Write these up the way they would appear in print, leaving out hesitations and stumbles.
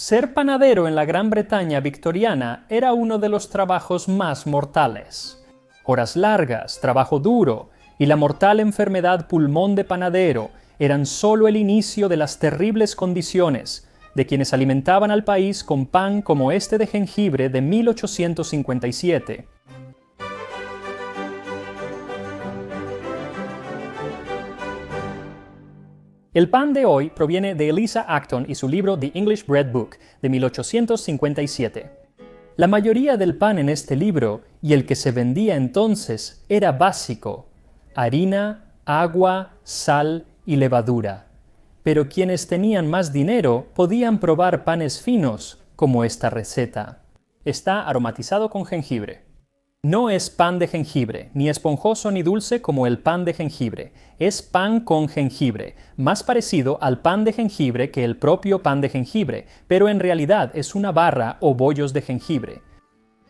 Ser panadero en la Gran Bretaña victoriana era uno de los trabajos más mortales. Horas largas, trabajo duro y la mortal enfermedad pulmón de panadero eran solo el inicio de las terribles condiciones de quienes alimentaban al país con pan como este de jengibre de 1857. El pan de hoy proviene de Eliza Acton y su libro The English Bread Book, de 1857. La mayoría del pan en este libro, y el que se vendía entonces, era básico: harina, agua, sal y levadura. Pero quienes tenían más dinero podían probar panes finos, como esta receta. Está aromatizado con jengibre. No es pan de jengibre, ni esponjoso ni dulce como el pan de jengibre. Es pan con jengibre, más parecido al pan de jengibre que el propio pan de jengibre, pero en realidad es una barra o bollos de jengibre.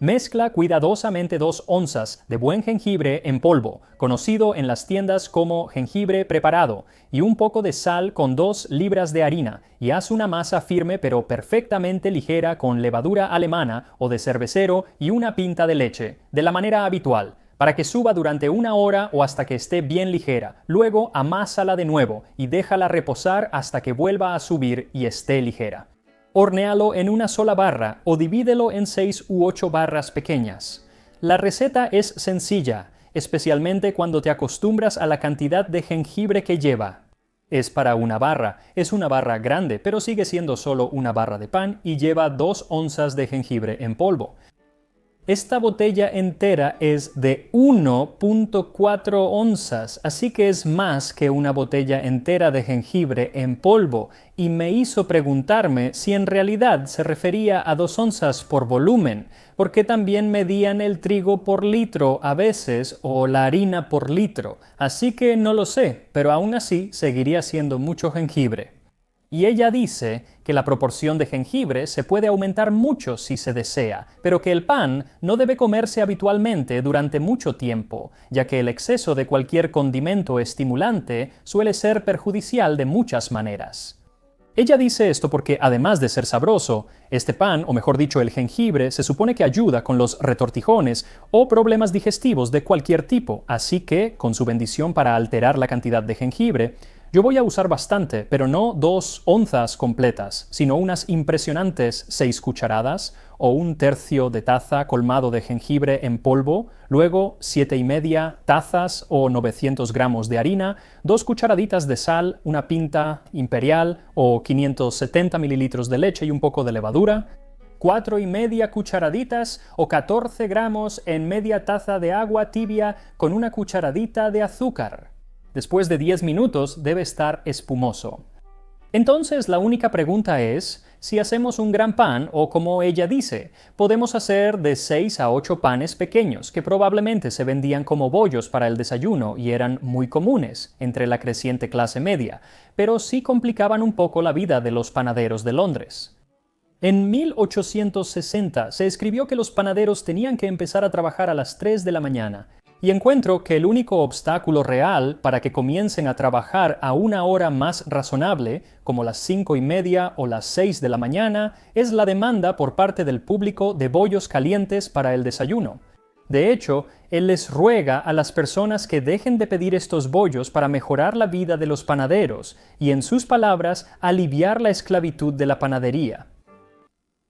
Mezcla cuidadosamente 2 onzas de buen jengibre en polvo, conocido en las tiendas como jengibre preparado, y un poco de sal con 2 libras de harina, y haz una masa firme pero perfectamente ligera con levadura alemana o de cervecero y una pinta de leche, de la manera habitual, para que suba durante 1 hora o hasta que esté bien ligera. Luego amásala de nuevo y déjala reposar hasta que vuelva a subir y esté ligera. Hornéalo en una sola barra o divídelo en 6 u 8 barras pequeñas. La receta es sencilla, especialmente cuando te acostumbras a la cantidad de jengibre que lleva. Es para una barra, es una barra grande, pero sigue siendo solo una barra de pan y lleva 2 onzas de jengibre en polvo. Esta botella entera es de 1.4 onzas, así que es más que una botella entera de jengibre en polvo, y me hizo preguntarme si en realidad se refería a 2 onzas por volumen, porque también medían el trigo por litro a veces o la harina por litro, así que no lo sé, pero aún así seguiría siendo mucho jengibre. Y ella dice que la proporción de jengibre se puede aumentar mucho si se desea, pero que el pan no debe comerse habitualmente durante mucho tiempo, ya que el exceso de cualquier condimento estimulante suele ser perjudicial de muchas maneras. Ella dice esto porque, además de ser sabroso, este pan, o mejor dicho el jengibre, se supone que ayuda con los retortijones o problemas digestivos de cualquier tipo, así que, con su bendición para alterar la cantidad de jengibre, yo voy a usar bastante, pero no 2 onzas completas, sino unas impresionantes 6 cucharadas o 1/3 de taza colmado de jengibre en polvo, luego 7,5 tazas o 900 gramos de harina, 2 cucharaditas de sal, una pinta imperial o 570 mililitros de leche y un poco de levadura, 4,5 cucharaditas o 14 gramos en media taza de agua tibia con una cucharadita de azúcar. Después de 10 minutos debe estar espumoso. Entonces la única pregunta es si hacemos un gran pan o, como ella dice, podemos hacer de 6 a 8 panes pequeños que probablemente se vendían como bollos para el desayuno y eran muy comunes entre la creciente clase media, pero sí complicaban un poco la vida de los panaderos de Londres. En 1860 se escribió que los panaderos tenían que empezar a trabajar a las 3 de la mañana, y encuentro que el único obstáculo real para que comiencen a trabajar a una hora más razonable, como las 5:30 o las 6 de la mañana, es la demanda por parte del público de bollos calientes para el desayuno. De hecho, él les ruega a las personas que dejen de pedir estos bollos para mejorar la vida de los panaderos y, en sus palabras, aliviar la esclavitud de la panadería.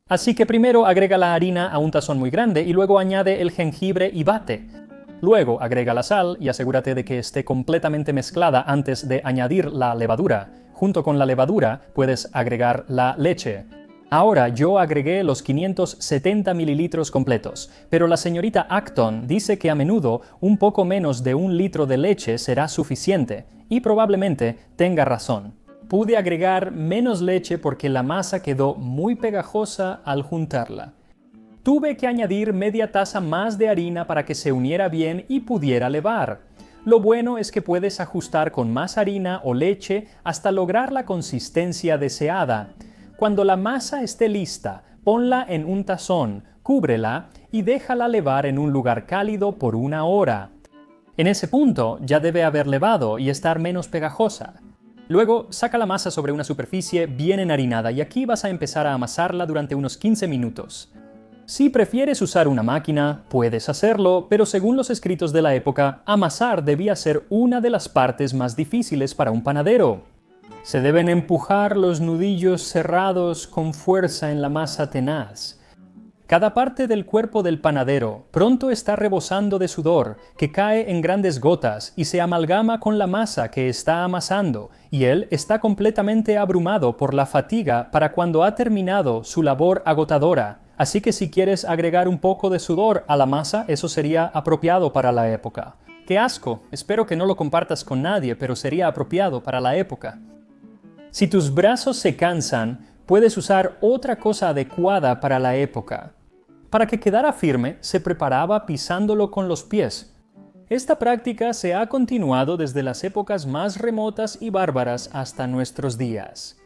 Así que primero agrega la harina a un tazón muy grande y luego añade el jengibre y bate. Luego agrega la sal y asegúrate de que esté completamente mezclada antes de añadir la levadura. Junto con la levadura puedes agregar la leche. Ahora yo agregué los 570 mililitros completos, pero la señorita Acton dice que a menudo un poco menos de 1 litro de leche será suficiente, y probablemente tenga razón. Pude agregar menos leche porque la masa quedó muy pegajosa al juntarla. Tuve que añadir media taza más de harina para que se uniera bien y pudiera levar. Lo bueno es que puedes ajustar con más harina o leche hasta lograr la consistencia deseada. Cuando la masa esté lista, ponla en un tazón, cúbrela y déjala levar en un lugar cálido por 1 hora. En ese punto ya debe haber levado y estar menos pegajosa. Luego, saca la masa sobre una superficie bien enharinada y aquí vas a empezar a amasarla durante unos 15 minutos. Si prefieres usar una máquina, puedes hacerlo, pero según los escritos de la época, amasar debía ser una de las partes más difíciles para un panadero. Se deben empujar los nudillos cerrados con fuerza en la masa tenaz. Cada parte del cuerpo del panadero pronto está rebosando de sudor, que cae en grandes gotas y se amalgama con la masa que está amasando, y él está completamente abrumado por la fatiga para cuando ha terminado su labor agotadora. Así que si quieres agregar un poco de sudor a la masa, eso sería apropiado para la época. ¡Qué asco! Espero que no lo compartas con nadie, pero sería apropiado para la época. Si tus brazos se cansan, puedes usar otra cosa adecuada para la época. Para que quedara firme, se preparaba pisándolo con los pies. Esta práctica se ha continuado desde las épocas más remotas y bárbaras hasta nuestros días.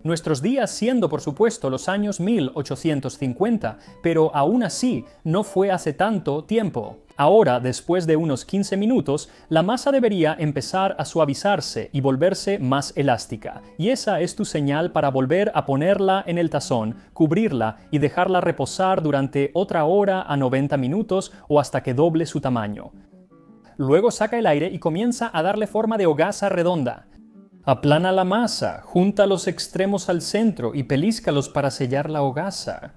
Nuestros días siendo, por supuesto, los años 1850, pero aún así no fue hace tanto tiempo. Ahora, después de unos 15 minutos, la masa debería empezar a suavizarse y volverse más elástica. Y esa es tu señal para volver a ponerla en el tazón, cubrirla y dejarla reposar durante otra hora a 90 minutos o hasta que doble su tamaño. Luego saca el aire y comienza a darle forma de hogaza redonda. Aplana la masa, junta los extremos al centro y pelízcalos para sellar la hogaza.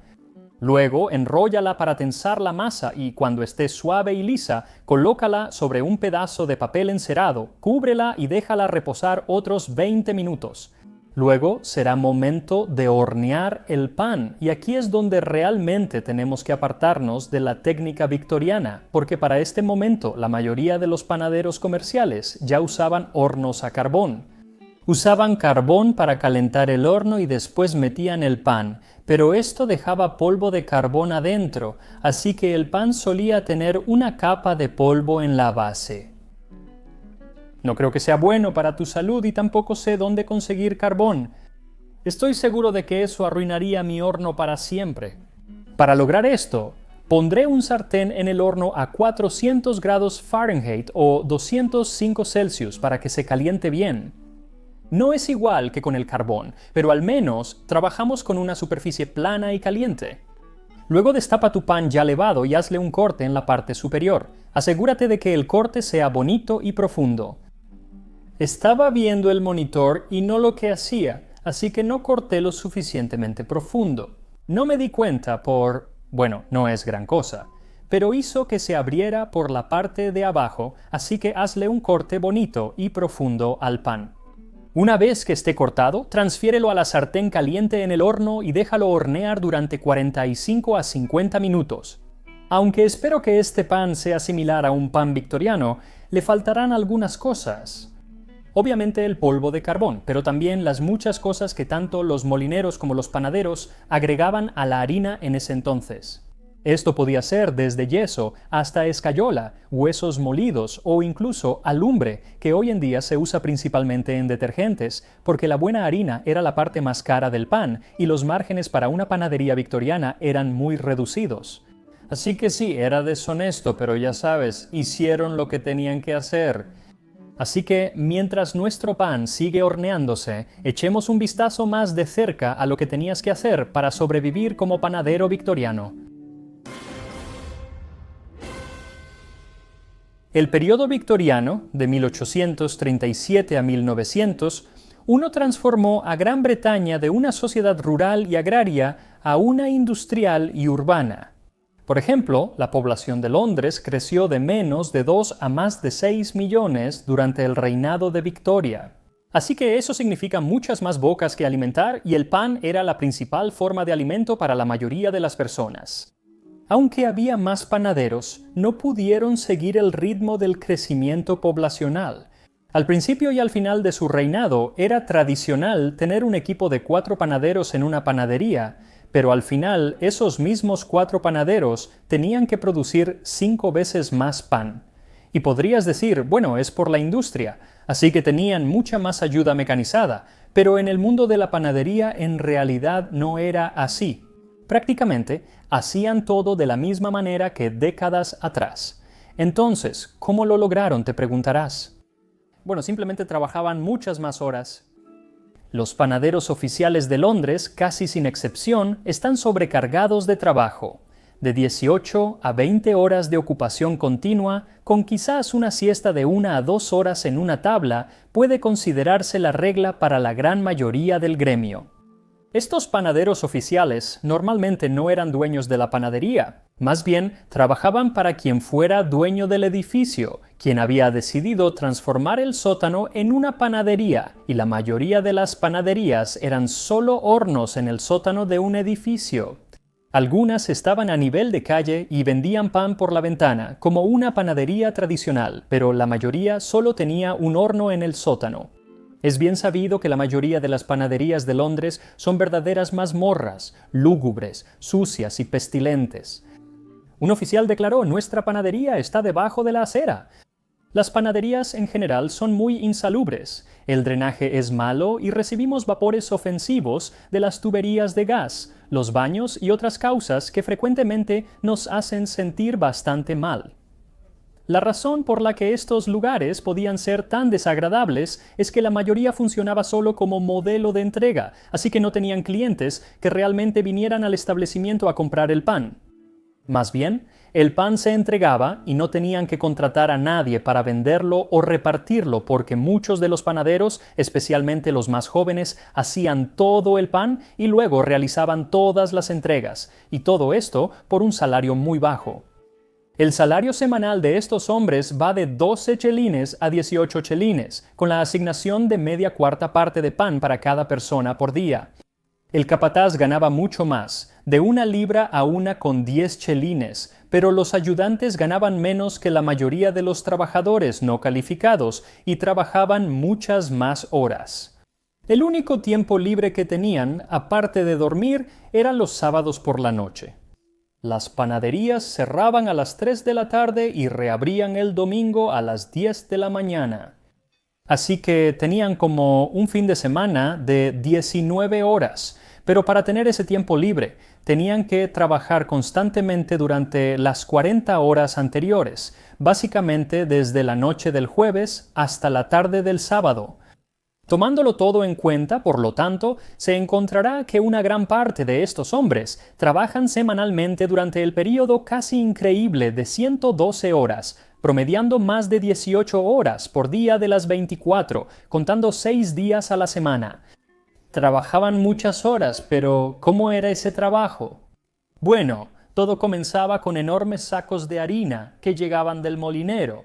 Luego, enróllala para tensar la masa y, cuando esté suave y lisa, colócala sobre un pedazo de papel encerado, cúbrela y déjala reposar otros 20 minutos. Luego, será momento de hornear el pan, y aquí es donde realmente tenemos que apartarnos de la técnica victoriana, porque para este momento la mayoría de los panaderos comerciales ya usaban hornos a carbón. Usaban carbón para calentar el horno y después metían el pan, pero esto dejaba polvo de carbón adentro, así que el pan solía tener una capa de polvo en la base. No creo que sea bueno para tu salud y tampoco sé dónde conseguir carbón. Estoy seguro de que eso arruinaría mi horno para siempre. Para lograr esto, pondré un sartén en el horno a 400 grados Fahrenheit o 205 Celsius para que se caliente bien. No es igual que con el carbón, pero al menos trabajamos con una superficie plana y caliente. Luego destapa tu pan ya levado y hazle un corte en la parte superior. Asegúrate de que el corte sea bonito y profundo. Estaba viendo el monitor y no lo que hacía, así que no corté lo suficientemente profundo. No me di cuenta bueno, no es gran cosa, pero hizo que se abriera por la parte de abajo, así que hazle un corte bonito y profundo al pan. Una vez que esté cortado, transfiérelo a la sartén caliente en el horno y déjalo hornear durante 45 a 50 minutos. Aunque espero que este pan sea similar a un pan victoriano, le faltarán algunas cosas. Obviamente el polvo de carbón, pero también las muchas cosas que tanto los molineros como los panaderos agregaban a la harina en ese entonces. Esto podía ser desde yeso hasta escayola, huesos molidos o incluso alumbre, que hoy en día se usa principalmente en detergentes, porque la buena harina era la parte más cara del pan y los márgenes para una panadería victoriana eran muy reducidos. Así que sí, era deshonesto, pero ya sabes, hicieron lo que tenían que hacer. Así que, mientras nuestro pan sigue horneándose, echemos un vistazo más de cerca a lo que tenías que hacer para sobrevivir como panadero victoriano. El periodo victoriano, de 1837 a 1900, transformó a Gran Bretaña de una sociedad rural y agraria a una industrial y urbana. Por ejemplo, la población de Londres creció de menos de 2 a más de 6 millones durante el reinado de Victoria. Así que eso significa muchas más bocas que alimentar y el pan era la principal forma de alimento para la mayoría de las personas. Aunque había más panaderos, no pudieron seguir el ritmo del crecimiento poblacional. Al principio y al final de su reinado era tradicional tener un equipo de 4 panaderos en una panadería, pero al final esos mismos 4 panaderos tenían que producir 5 veces más pan. Y podrías decir, bueno, es por la industria, así que tenían mucha más ayuda mecanizada, pero en el mundo de la panadería en realidad no era así. Prácticamente, hacían todo de la misma manera que décadas atrás. Entonces, ¿cómo lo lograron?, te preguntarás. Bueno, simplemente trabajaban muchas más horas. Los panaderos oficiales de Londres, casi sin excepción, están sobrecargados de trabajo, de 18 a 20 horas de ocupación continua, con quizás una siesta de 1 a 2 horas en una tabla, puede considerarse la regla para la gran mayoría del gremio. Estos panaderos oficiales normalmente no eran dueños de la panadería, más bien trabajaban para quien fuera dueño del edificio, quien había decidido transformar el sótano en una panadería, y la mayoría de las panaderías eran solo hornos en el sótano de un edificio. Algunas estaban a nivel de calle y vendían pan por la ventana, como una panadería tradicional, pero la mayoría solo tenía un horno en el sótano. Es bien sabido que la mayoría de las panaderías de Londres son verdaderas mazmorras, lúgubres, sucias y pestilentes. Un oficial declaró: «Nuestra panadería está debajo de la acera». Las panaderías en general son muy insalubres, el drenaje es malo y recibimos vapores ofensivos de las tuberías de gas, los baños y otras causas que frecuentemente nos hacen sentir bastante mal. La razón por la que estos lugares podían ser tan desagradables es que la mayoría funcionaba solo como modelo de entrega, así que no tenían clientes que realmente vinieran al establecimiento a comprar el pan. Más bien, el pan se entregaba y no tenían que contratar a nadie para venderlo o repartirlo porque muchos de los panaderos, especialmente los más jóvenes, hacían todo el pan y luego realizaban todas las entregas, y todo esto por un salario muy bajo. El salario semanal de estos hombres va de 12 chelines a 18 chelines, con la asignación de media cuarta parte de pan para cada persona por día. El capataz ganaba mucho más, de 1 libra a 1,10 chelines, pero los ayudantes ganaban menos que la mayoría de los trabajadores no calificados y trabajaban muchas más horas. El único tiempo libre que tenían, aparte de dormir, eran los sábados por la noche. Las panaderías cerraban a las 3 de la tarde y reabrían el domingo a las 10 de la mañana. Así que tenían como un fin de semana de 19 horas, pero para tener ese tiempo libre tenían que trabajar constantemente durante las 40 horas anteriores, básicamente desde la noche del jueves hasta la tarde del sábado. Tomándolo todo en cuenta, por lo tanto, se encontrará que una gran parte de estos hombres trabajan semanalmente durante el período casi increíble de 112 horas, promediando más de 18 horas por día de las 24, contando 6 días a la semana. Trabajaban muchas horas, pero ¿cómo era ese trabajo? Bueno, todo comenzaba con enormes sacos de harina que llegaban del molinero.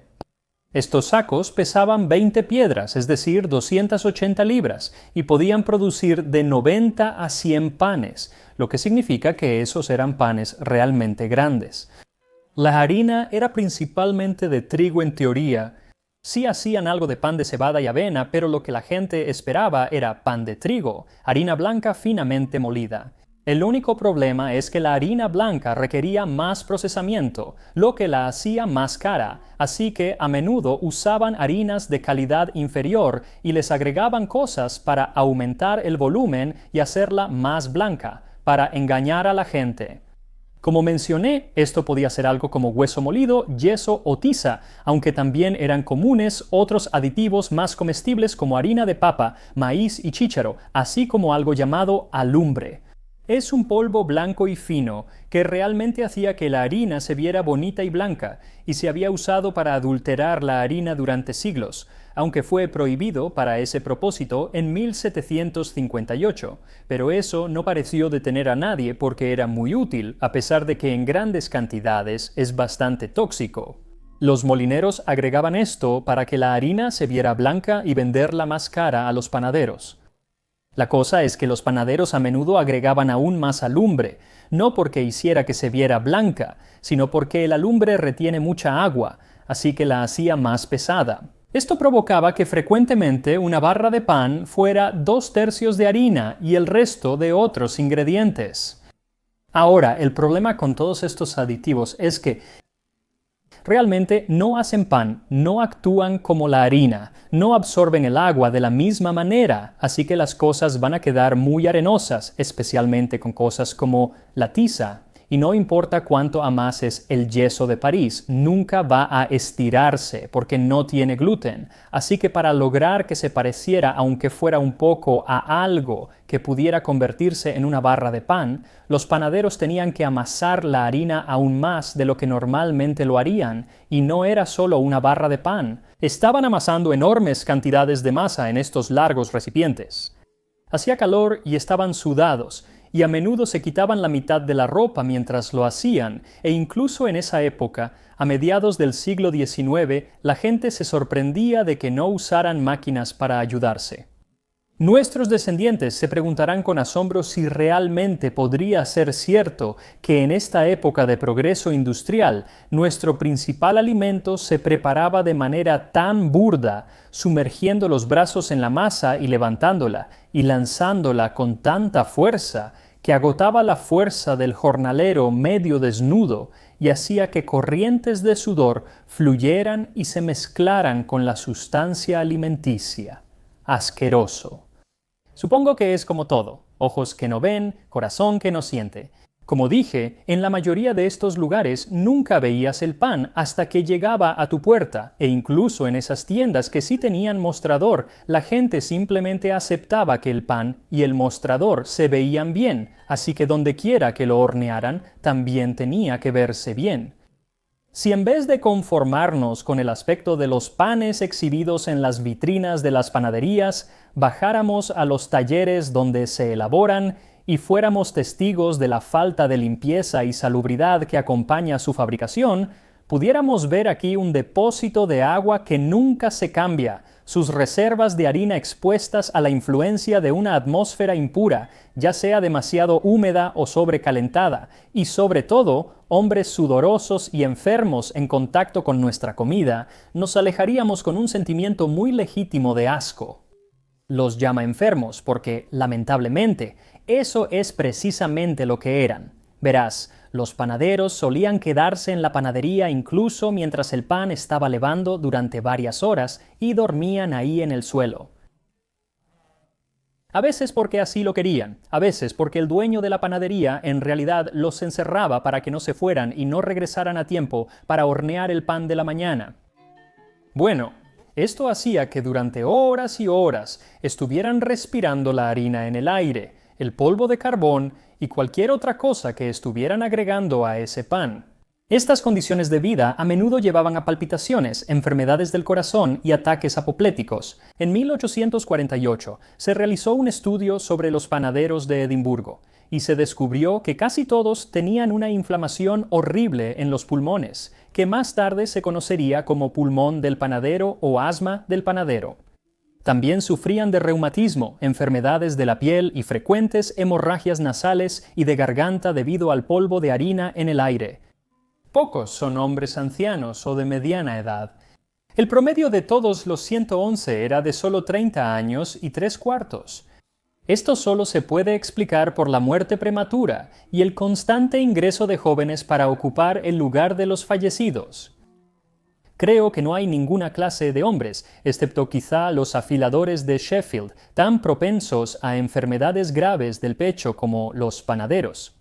Estos sacos pesaban 20 piedras, es decir, 280 libras, y podían producir de 90 a 100 panes, lo que significa que esos eran panes realmente grandes. La harina era principalmente de trigo en teoría. Sí hacían algo de pan de cebada y avena, pero lo que la gente esperaba era pan de trigo, harina blanca finamente molida. El único problema es que la harina blanca requería más procesamiento, lo que la hacía más cara, así que a menudo usaban harinas de calidad inferior y les agregaban cosas para aumentar el volumen y hacerla más blanca, para engañar a la gente. Como mencioné, esto podía ser algo como hueso molido, yeso o tiza, aunque también eran comunes otros aditivos más comestibles como harina de papa, maíz y chícharo, así como algo llamado alumbre. Es un polvo blanco y fino que realmente hacía que la harina se viera bonita y blanca, y se había usado para adulterar la harina durante siglos, aunque fue prohibido para ese propósito en 1758, pero eso no pareció detener a nadie porque era muy útil, a pesar de que en grandes cantidades es bastante tóxico. Los molineros agregaban esto para que la harina se viera blanca y venderla más cara a los panaderos. La cosa es que los panaderos a menudo agregaban aún más alumbre, no porque hiciera que se viera blanca, sino porque el alumbre retiene mucha agua, así que la hacía más pesada. Esto provocaba que frecuentemente una barra de pan fuera 2/3 de harina y el resto de otros ingredientes. Ahora, el problema con todos estos aditivos es que realmente no hacen pan, no actúan como la harina, no absorben el agua de la misma manera, así que las cosas van a quedar muy arenosas, especialmente con cosas como la tiza, y no importa cuánto amases el yeso de París, nunca va a estirarse porque no tiene gluten. Así que para lograr que se pareciera, aunque fuera un poco, a algo que pudiera convertirse en una barra de pan, los panaderos tenían que amasar la harina aún más de lo que normalmente lo harían, y no era solo una barra de pan. Estaban amasando enormes cantidades de masa en estos largos recipientes. Hacía calor y estaban sudados, y a menudo se quitaban la mitad de la ropa mientras lo hacían, e incluso en esa época, a mediados del siglo XIX, la gente se sorprendía de que no usaran máquinas para ayudarse. Nuestros descendientes se preguntarán con asombro si realmente podría ser cierto que en esta época de progreso industrial, nuestro principal alimento se preparaba de manera tan burda, sumergiendo los brazos en la masa y levantándola, y lanzándola con tanta fuerza, que agotaba la fuerza del jornalero medio desnudo y hacía que corrientes de sudor fluyeran y se mezclaran con la sustancia alimenticia. Asqueroso. Supongo que es como todo, ojos que no ven, corazón que no siente. Como dije, en la mayoría de estos lugares nunca veías el pan hasta que llegaba a tu puerta, e incluso en esas tiendas que sí tenían mostrador, la gente simplemente aceptaba que el pan y el mostrador se veían bien, así que donde quiera que lo hornearan, también tenía que verse bien. Si en vez de conformarnos con el aspecto de los panes exhibidos en las vitrinas de las panaderías, bajáramos a los talleres donde se elaboran y fuéramos testigos de la falta de limpieza y salubridad que acompaña su fabricación, pudiéramos ver aquí un depósito de agua que nunca se cambia, sus reservas de harina expuestas a la influencia de una atmósfera impura, ya sea demasiado húmeda o sobrecalentada, y sobre todo, hombres sudorosos y enfermos en contacto con nuestra comida, nos alejaríamos con un sentimiento muy legítimo de asco. Los llama enfermos porque, lamentablemente, eso es precisamente lo que eran. Verás, los panaderos solían quedarse en la panadería incluso mientras el pan estaba levando durante varias horas y dormían ahí en el suelo. A veces porque así lo querían, a veces porque el dueño de la panadería en realidad los encerraba para que no se fueran y no regresaran a tiempo para hornear el pan de la mañana. Bueno, esto hacía que durante horas y horas estuvieran respirando la harina en el aire, el polvo de carbón y cualquier otra cosa que estuvieran agregando a ese pan. Estas condiciones de vida a menudo llevaban a palpitaciones, enfermedades del corazón y ataques apopléticos. En 1848 se realizó un estudio sobre los panaderos de Edimburgo y se descubrió que casi todos tenían una inflamación horrible en los pulmones, que más tarde se conocería como pulmón del panadero o asma del panadero. También sufrían de reumatismo, enfermedades de la piel y frecuentes hemorragias nasales y de garganta debido al polvo de harina en el aire. Pocos son hombres ancianos o de mediana edad. El promedio de todos los 111 era de solo 30 años y 3/4. Esto solo se puede explicar por la muerte prematura y el constante ingreso de jóvenes para ocupar el lugar de los fallecidos. Creo que no hay ninguna clase de hombres, excepto quizá los afiladores de Sheffield, tan propensos a enfermedades graves del pecho como los panaderos.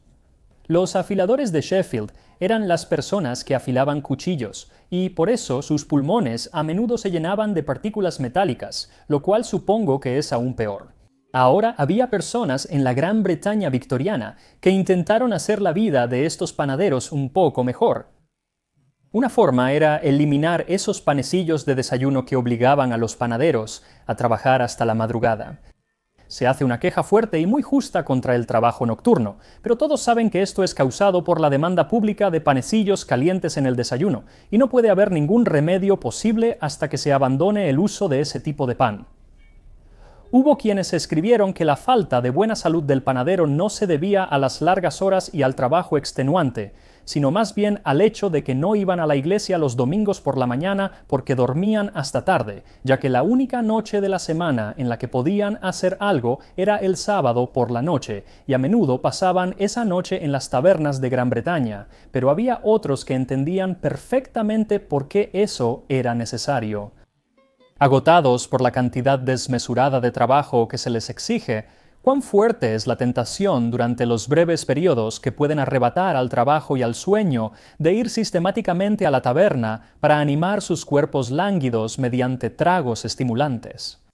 Los afiladores de Sheffield eran las personas que afilaban cuchillos, y por eso sus pulmones a menudo se llenaban de partículas metálicas, lo cual supongo que es aún peor. Ahora había personas en la Gran Bretaña victoriana que intentaron hacer la vida de estos panaderos un poco mejor. Una forma era eliminar esos panecillos de desayuno que obligaban a los panaderos a trabajar hasta la madrugada. Se hace una queja fuerte y muy justa contra el trabajo nocturno, pero todos saben que esto es causado por la demanda pública de panecillos calientes en el desayuno, y no puede haber ningún remedio posible hasta que se abandone el uso de ese tipo de pan. Hubo quienes escribieron que la falta de buena salud del panadero no se debía a las largas horas y al trabajo extenuante, sino más bien al hecho de que no iban a la iglesia los domingos por la mañana porque dormían hasta tarde, ya que la única noche de la semana en la que podían hacer algo era el sábado por la noche, y a menudo pasaban esa noche en las tabernas de Gran Bretaña, pero había otros que entendían perfectamente por qué eso era necesario. Agotados por la cantidad desmesurada de trabajo que se les exige, Cuán fuerte es la tentación durante los breves periodos que pueden arrebatar al trabajo y al sueño de ir sistemáticamente a la taberna para animar sus cuerpos lánguidos mediante tragos estimulantes.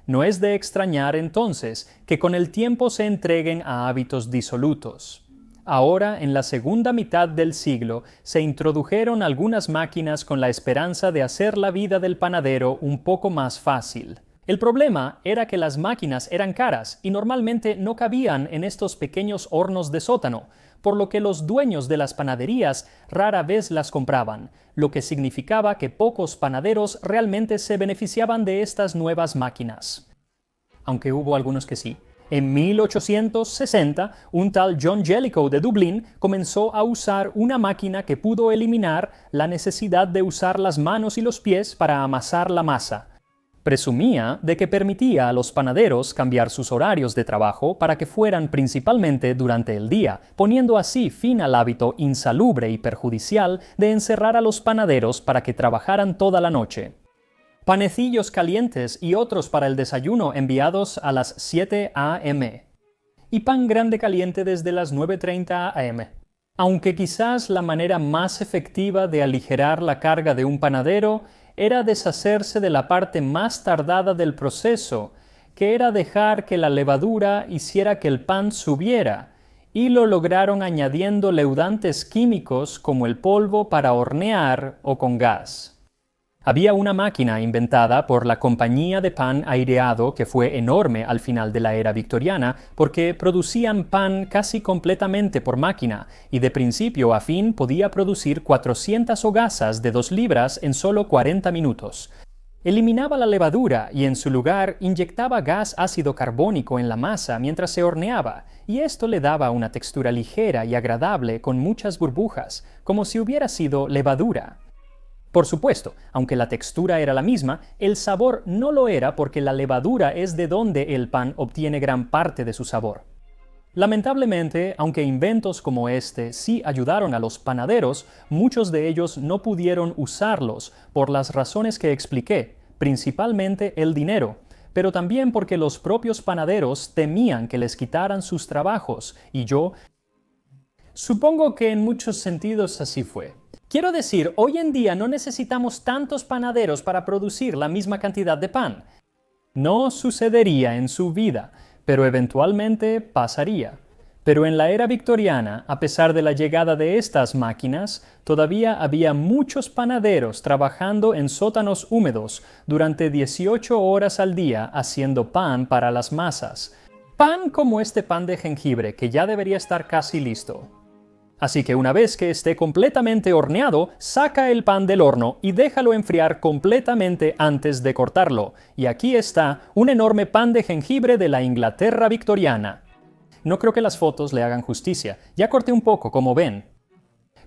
No es de extrañar entonces que con el tiempo se entreguen a hábitos disolutos. Ahora, en la segunda mitad del siglo, se introdujeron algunas máquinas con la esperanza de hacer la vida del panadero un poco más fácil. El problema era que las máquinas eran caras y normalmente no cabían en estos pequeños hornos de sótano, por lo que los dueños de las panaderías rara vez las compraban, lo que significaba que pocos panaderos realmente se beneficiaban de estas nuevas máquinas. Aunque hubo algunos que sí. En 1860, un tal John Jellicoe de Dublín comenzó a usar una máquina que pudo eliminar la necesidad de usar las manos y los pies para amasar la masa. Presumía de que permitía a los panaderos cambiar sus horarios de trabajo para que fueran principalmente durante el día, poniendo así fin al hábito insalubre y perjudicial de encerrar a los panaderos para que trabajaran toda la noche. Panecillos calientes y otros para el desayuno enviados a las 7 a.m. y pan grande caliente desde las 9:30 a.m. Aunque quizás la manera más efectiva de aligerar la carga de un panadero era deshacerse de la parte más tardada del proceso, que era dejar que la levadura hiciera que el pan subiera, y lo lograron añadiendo leudantes químicos como el polvo para hornear o con gas. Había una máquina inventada por la Compañía de Pan Aireado que fue enorme al final de la era victoriana porque producían pan casi completamente por máquina y de principio a fin podía producir 400 hogazas de 2 libras en solo 40 minutos. Eliminaba la levadura y en su lugar inyectaba gas ácido carbónico en la masa mientras se horneaba, y esto le daba una textura ligera y agradable con muchas burbujas, como si hubiera sido levadura. Por supuesto, aunque la textura era la misma, el sabor no lo era porque la levadura es de donde el pan obtiene gran parte de su sabor. Lamentablemente, aunque inventos como este sí ayudaron a los panaderos, muchos de ellos no pudieron usarlos por las razones que expliqué, principalmente el dinero, pero también porque los propios panaderos temían que les quitaran sus trabajos, y yo supongo que en muchos sentidos así fue. Quiero decir, hoy en día no necesitamos tantos panaderos para producir la misma cantidad de pan. No sucedería en su vida, pero eventualmente pasaría. Pero en la era victoriana, a pesar de la llegada de estas máquinas, todavía había muchos panaderos trabajando en sótanos húmedos durante 18 horas al día haciendo pan para las masas. Pan como este pan de jengibre que ya debería estar casi listo. Así que una vez que esté completamente horneado, saca el pan del horno y déjalo enfriar completamente antes de cortarlo. Y aquí está un enorme pan de jengibre de la Inglaterra victoriana. No creo que las fotos le hagan justicia. Ya corté un poco, como ven.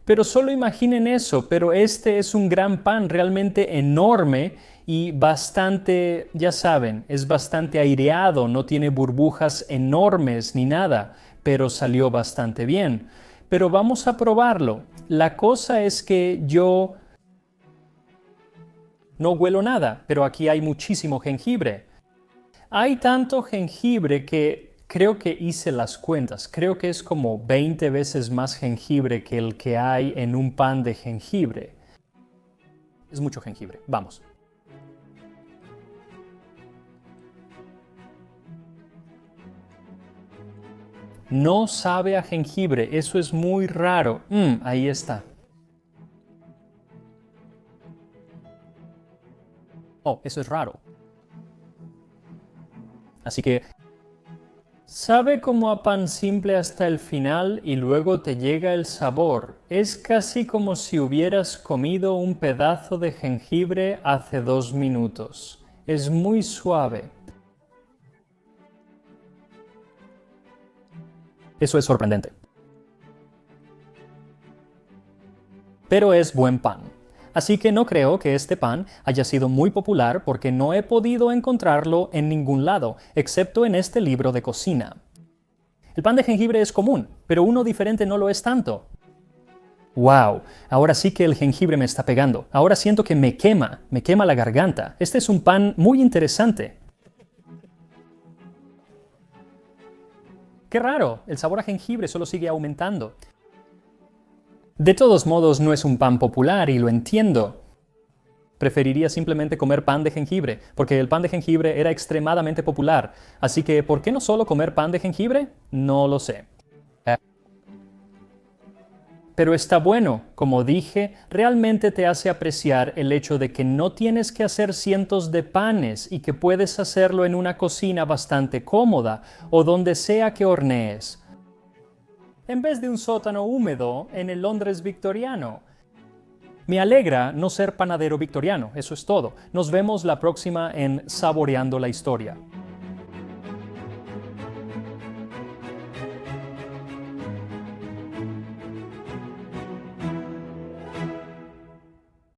Pero solo imaginen eso, pero este es un gran pan realmente enorme y bastante, ya saben, es bastante aireado, no tiene burbujas enormes ni nada, pero salió bastante bien. Pero vamos a probarlo. La cosa es que yo no huelo nada, pero aquí hay muchísimo jengibre. Hay tanto jengibre que creo que hice las cuentas. Creo que es como 20 veces más jengibre que el que hay en un pan de jengibre. Es mucho jengibre. Vamos. No sabe a jengibre, eso es muy raro. Ahí está. Oh, eso es raro. Así que sabe como a pan simple hasta el final y luego te llega el sabor. Es casi como si hubieras comido un pedazo de jengibre hace 2 minutos. Es muy suave. Eso es sorprendente. Pero es buen pan. Así que no creo que este pan haya sido muy popular porque no he podido encontrarlo en ningún lado, excepto en este libro de cocina. El pan de jengibre es común, pero uno diferente no lo es tanto. ¡Wow! Ahora sí que el jengibre me está pegando. Ahora siento que me quema la garganta. Este es un pan muy interesante. Qué raro, el sabor a jengibre solo sigue aumentando. De todos modos, no es un pan popular y lo entiendo. Preferiría simplemente comer pan de jengibre, porque el pan de jengibre era extremadamente popular. Así que, ¿por qué no solo comer pan de jengibre? No lo sé. Pero está bueno, como dije, realmente te hace apreciar el hecho de que no tienes que hacer cientos de panes y que puedes hacerlo en una cocina bastante cómoda o donde sea que hornees, en vez de un sótano húmedo en el Londres victoriano. Me alegra no ser panadero victoriano, eso es todo. Nos vemos la próxima en Saboreando la Historia.